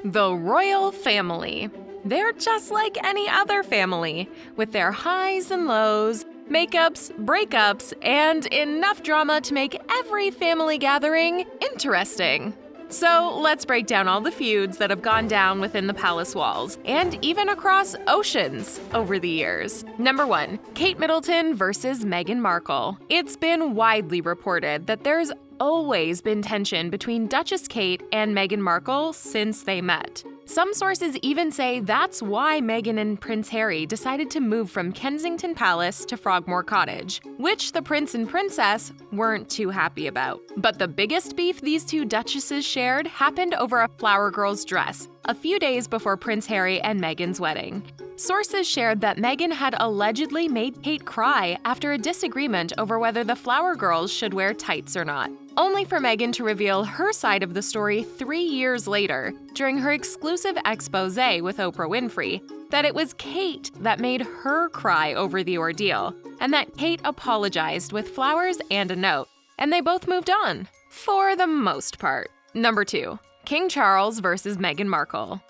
The royal family. They're just like any other family, with their highs and lows, makeups, breakups, and enough drama to make every family gathering interesting. So let's break down all the feuds that have gone down within the palace walls, and even across oceans over the years. Number 1. Kate Middleton versus Meghan Markle. It's been widely reported that there's always been tension between Duchess Kate and Meghan Markle since they met. Some sources even say that's why Meghan and Prince Harry decided to move from Kensington Palace to Frogmore Cottage, which the prince and princess weren't too happy about. But the biggest beef these two duchesses shared happened over a flower girl's dress, a few days before Prince Harry and Meghan's wedding. Sources shared that Meghan had allegedly made Kate cry after a disagreement over whether the flower girls should wear tights or not, only for Meghan to reveal her side of the story 3 years later, during her exclusive expose with Oprah Winfrey, that it was Kate that made her cry over the ordeal, and that Kate apologized with flowers and a note, and they both moved on, for the most part. Number 2. King Charles versus Meghan Markle.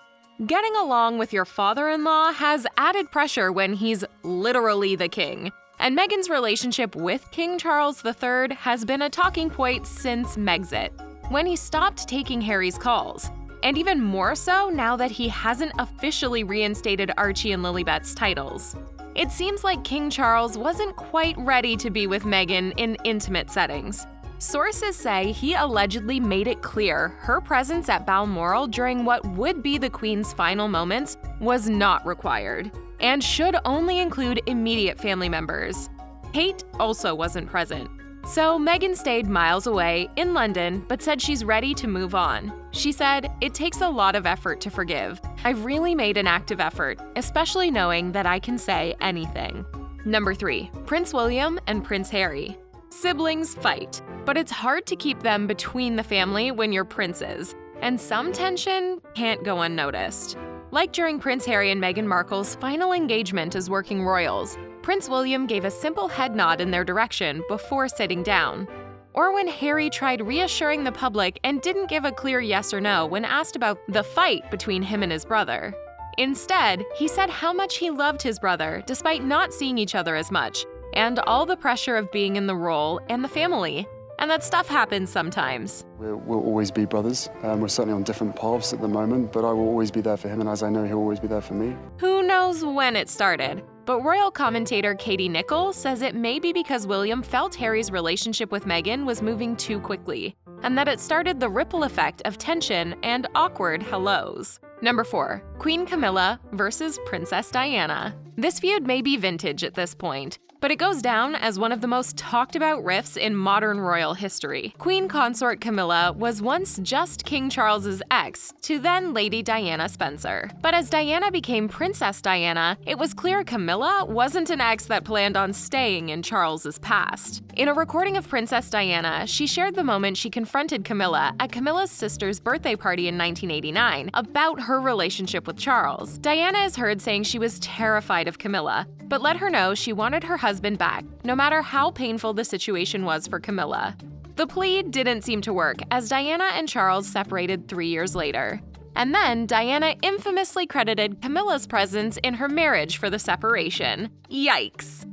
Getting along with your father-in-law has added pressure when he's literally the king, and Meghan's relationship with King Charles III has been a talking point since Megxit, when he stopped taking Harry's calls, and even more so now that he hasn't officially reinstated Archie and Lilibet's titles. It seems like King Charles wasn't quite ready to be with Meghan in intimate settings. Sources say he allegedly made it clear her presence at Balmoral during what would be the Queen's final moments was not required, and should only include immediate family members. Kate also wasn't present. So Meghan stayed miles away in London, but said she's ready to move on. She said, "It takes a lot of effort to forgive. I've really made an active effort, especially knowing that I can say anything." Number 3. Prince William and Prince Harry. Siblings fight, but it's hard to keep them between the family when you're princes, and some tension can't go unnoticed. Like during Prince Harry and Meghan Markle's final engagement as working royals, Prince William gave a simple head nod in their direction before sitting down. Or when Harry tried reassuring the public and didn't give a clear yes or no when asked about the fight between him and his brother. Instead, he said how much he loved his brother despite not seeing each other as much, and all the pressure of being in the role and the family. And that stuff happens sometimes. We'll always be brothers. We're certainly on different paths at the moment, but I will always be there for him, and as I know, he'll always be there for me. Who knows when it started? But royal commentator Katie Nicholl says it may be because William felt Harry's relationship with Meghan was moving too quickly, and that it started the ripple effect of tension and awkward hellos. Number 4. Queen Camilla versus Princess Diana. This feud may be vintage at this point, but it goes down as one of the most talked about rifts in modern royal history. Queen consort Camilla was once just King Charles's ex to then Lady Diana Spencer. But as Diana became Princess Diana, it was clear Camilla wasn't an ex that planned on staying in Charles's past. In a recording of Princess Diana, she shared the moment she confronted Camilla at Camilla's sister's birthday party in 1989 about her relationship with Charles. Diana is heard saying she was terrified of Camilla, but let her know she wanted her husband back, no matter how painful the situation was for Camilla. The plea didn't seem to work, as Diana and Charles separated 3 years later. And then Diana infamously credited Camilla's presence in her marriage for the separation. Yikes.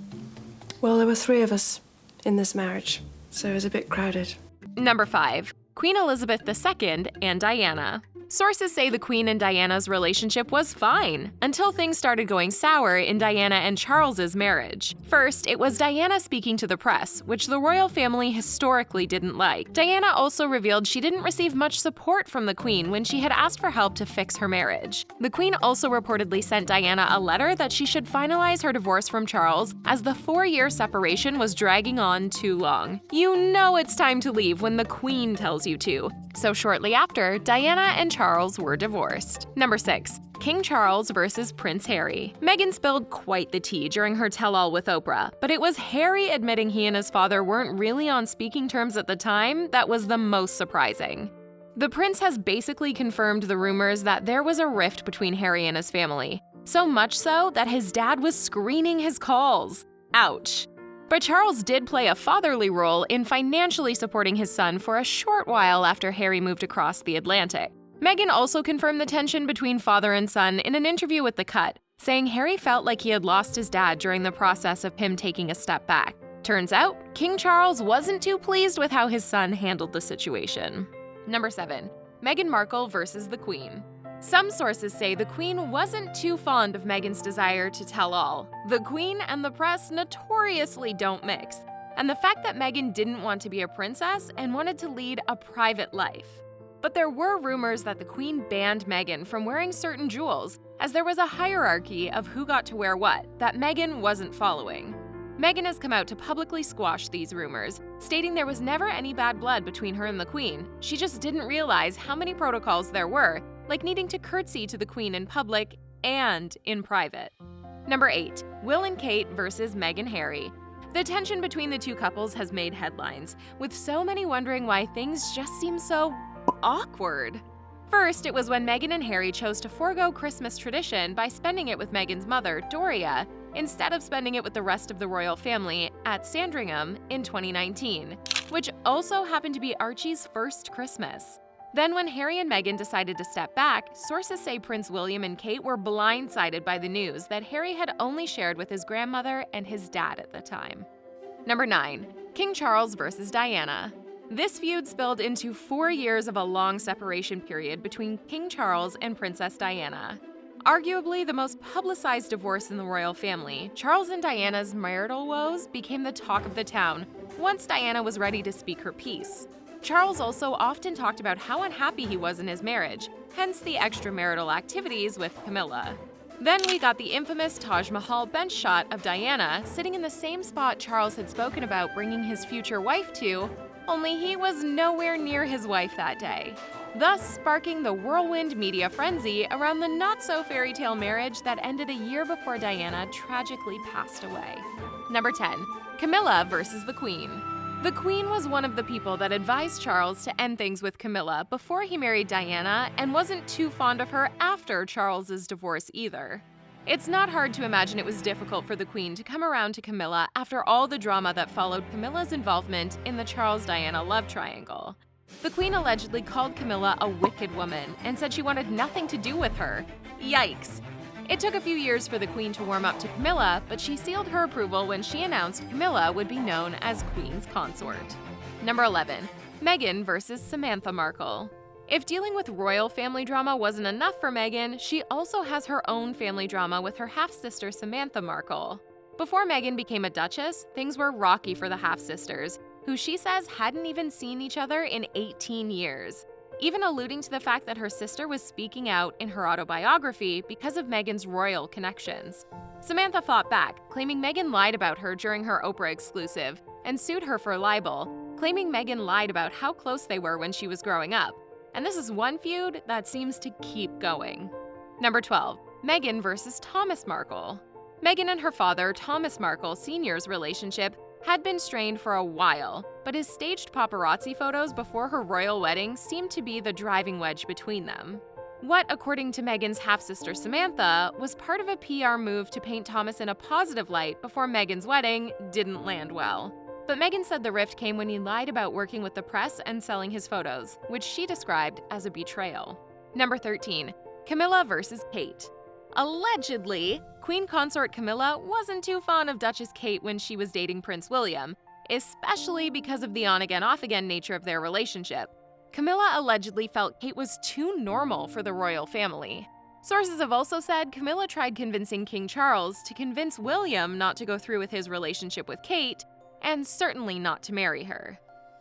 Well, there were 3 of us in this marriage, so it was a bit crowded. Number 5. Queen Elizabeth II and Diana. Sources say the Queen and Diana's relationship was fine, until things started going sour in Diana and Charles's marriage. First, it was Diana speaking to the press, which the royal family historically didn't like. Diana also revealed she didn't receive much support from the Queen when she had asked for help to fix her marriage. The Queen also reportedly sent Diana a letter that she should finalize her divorce from Charles, as the 4-year separation was dragging on too long. You know it's time to leave when the Queen tells you to. So shortly after, Diana and Charles were divorced. Number 6. King Charles versus Prince Harry. Meghan spilled quite the tea during her tell-all with Oprah, but it was Harry admitting he and his father weren't really on speaking terms at the time that was the most surprising. The prince has basically confirmed the rumors that there was a rift between Harry and his family, so much so that his dad was screening his calls. Ouch. But Charles did play a fatherly role in financially supporting his son for a short while after Harry moved across the Atlantic. Meghan also confirmed the tension between father and son in an interview with The Cut, saying Harry felt like he had lost his dad during the process of him taking a step back. Turns out, King Charles wasn't too pleased with how his son handled the situation. Number 7. Meghan Markle versus the Queen. Some sources say the Queen wasn't too fond of Meghan's desire to tell all. The Queen and the press notoriously don't mix, and the fact that Meghan didn't want to be a princess and wanted to lead a private life. But there were rumors that the Queen banned Meghan from wearing certain jewels, as there was a hierarchy of who got to wear what that Meghan wasn't following. Meghan has come out to publicly squash these rumors, stating there was never any bad blood between her and the Queen. She just didn't realize how many protocols there were, like needing to curtsy to the Queen in public and in private. Number 8. Will and Kate versus Meghan and Harry. The tension between the two couples has made headlines, with so many wondering why things just seem so awkward. First, it was when Meghan and Harry chose to forego Christmas tradition by spending it with Meghan's mother, Doria, instead of spending it with the rest of the royal family at Sandringham in 2019, which also happened to be Archie's first Christmas. Then when Harry and Meghan decided to step back, sources say Prince William and Kate were blindsided by the news that Harry had only shared with his grandmother and his dad at the time. Number 9. King Charles versus Diana. This feud spilled into 4 years of a long separation period between King Charles and Princess Diana. Arguably the most publicized divorce in the royal family, Charles and Diana's marital woes became the talk of the town once Diana was ready to speak her piece. Charles also often talked about how unhappy he was in his marriage, hence the extramarital activities with Camilla. Then we got the infamous Taj Mahal bench shot of Diana sitting in the same spot Charles had spoken about bringing his future wife to, only he was nowhere near his wife that day, thus sparking the whirlwind media frenzy around the not-so-fairy tale marriage that ended a year before Diana tragically passed away. Number 10. Camilla versus the Queen. The Queen was one of the people that advised Charles to end things with Camilla before he married Diana and wasn't too fond of her after Charles's divorce either. It's not hard to imagine it was difficult for the Queen to come around to Camilla after all the drama that followed Camilla's involvement in the Charles-Diana love triangle. The Queen allegedly called Camilla a wicked woman and said she wanted nothing to do with her. Yikes! It took a few years for the Queen to warm up to Camilla, but she sealed her approval when she announced Camilla would be known as Queen's consort. Number 11. Meghan versus Samantha Markle. If dealing with royal family drama wasn't enough for Meghan, she also has her own family drama with her half-sister Samantha Markle. Before Meghan became a duchess, things were rocky for the half-sisters, who she says hadn't even seen each other in 18 years, even alluding to the fact that her sister was speaking out in her autobiography because of Meghan's royal connections. Samantha fought back, claiming Meghan lied about her during her Oprah exclusive, and sued her for libel, claiming Meghan lied about how close they were when she was growing up. And this is one feud that seems to keep going. Number 12. Meghan versus Thomas Markle. Meghan and her father, Thomas Markle Sr.'s relationship had been strained for a while, but his staged paparazzi photos before her royal wedding seemed to be the driving wedge between them. What, according to Meghan's half-sister Samantha, was part of a PR move to paint Thomas in a positive light before Meghan's wedding didn't land well. But Meghan said the rift came when he lied about working with the press and selling his photos, which she described as a betrayal. Number 13. Camilla versus Kate. Allegedly, Queen consort Camilla wasn't too fond of Duchess Kate when she was dating Prince William, especially because of the on-again, off-again nature of their relationship. Camilla allegedly felt Kate was too normal for the royal family. Sources have also said Camilla tried convincing King Charles to convince William not to go through with his relationship with Kate, and certainly not to marry her.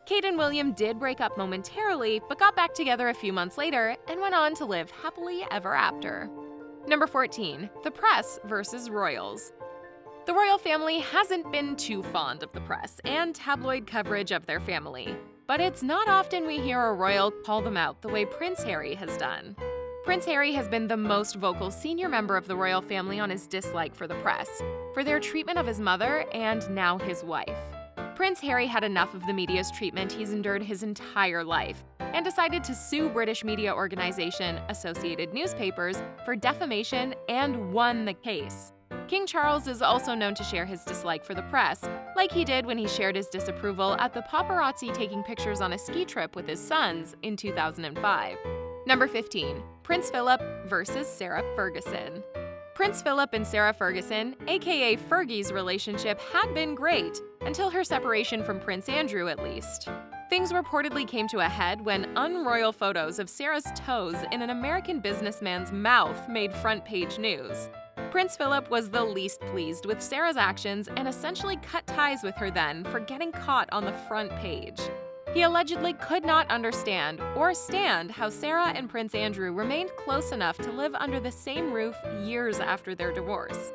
Kate and William did break up momentarily, but got back together a few months later and went on to live happily ever after. Number 14. The press versus royals. The royal family hasn't been too fond of the press and tabloid coverage of their family, but it's not often we hear a royal call them out the way Prince Harry has done. Prince Harry has been the most vocal senior member of the royal family on his dislike for the press, for their treatment of his mother and now his wife. Prince Harry had enough of the media's treatment he's endured his entire life, and decided to sue British media organization Associated Newspapers for defamation and won the case. King Charles is also known to share his dislike for the press, like he did when he shared his disapproval at the paparazzi taking pictures on a ski trip with his sons in 2005. Number 15. Prince Phillip versus Sarah Ferguson. Prince Phillip and Sarah Ferguson, aka Fergie's relationship, had been great, until her separation from Prince Andrew at least. Things reportedly came to a head when unroyal photos of Sarah's toes in an American businessman's mouth made front-page news. Prince Phillip was the least pleased with Sarah's actions and essentially cut ties with her then for getting caught on the front page. He allegedly could not understand or stand how Sarah and Prince Andrew remained close enough to live under the same roof years after their divorce.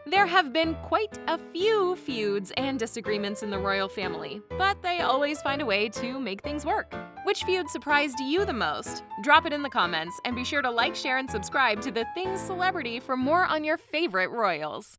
There have been quite a few feuds and disagreements in the royal family, but they always find a way to make things work. Which feud surprised you the most? Drop it in the comments, and be sure to like, share, and subscribe to The Things Celebrity for more on your favorite royals.